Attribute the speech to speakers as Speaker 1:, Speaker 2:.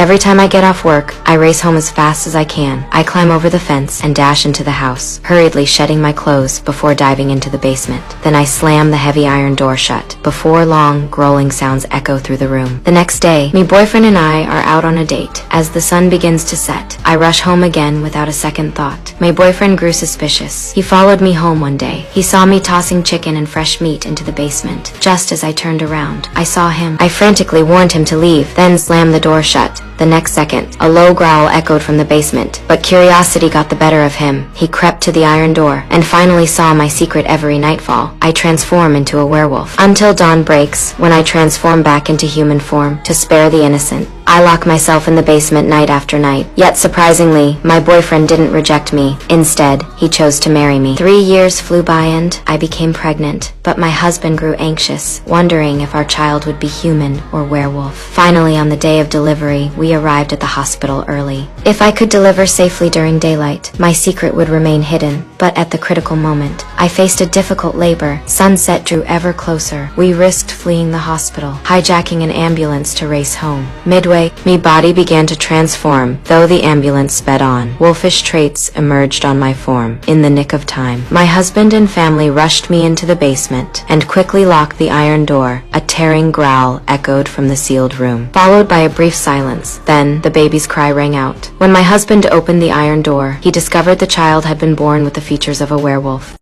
Speaker 1: Every time I get off work, I race home as fast as I can. I climb over the fence and dash into the house, hurriedly shedding my clothes before diving into the basement. Then I slam the heavy iron door shut. Before long, growling sounds echo through the room. The next day, my boyfriend and I are out on a date. As the sun begins to set, I rush home again without a second thought. My boyfriend grew suspicious. He followed me home one day. He saw me tossing chicken and fresh meat into the basement. Just as I turned around, I saw him. I frantically warned him to leave, then slammed the door shut. The next second, a low growl echoed from the basement, but curiosity got the better of him. He crept to the iron door and finally saw my secret every nightfall. I transform into a werewolf. Until dawn breaks, when I transform back into human form to spare the innocent. I lock myself in the basement night after night. Yet surprisingly, my boyfriend didn't reject me. Instead, he chose to marry me. 3 years flew by and I became pregnant, but my husband grew anxious, wondering if our child would be human or werewolf. Finally, on the day of delivery, we arrived at the hospital early. If I could deliver safely during daylight, my secret would remain hidden. But at the critical moment, I faced a difficult labor. Sunset drew ever closer. We risked fleeing the hospital, hijacking an ambulance to race home. Midway, me body began to transform, though the ambulance sped on. Wolfish traits emerged on my form. In the nick of time, my husband and family rushed me into the basement and quickly locked the iron door. A tearing growl echoed from the sealed room, followed by a brief silence. Then, the baby's cry rang out. When my husband opened the iron door, he discovered the child had been born with the features of a werewolf.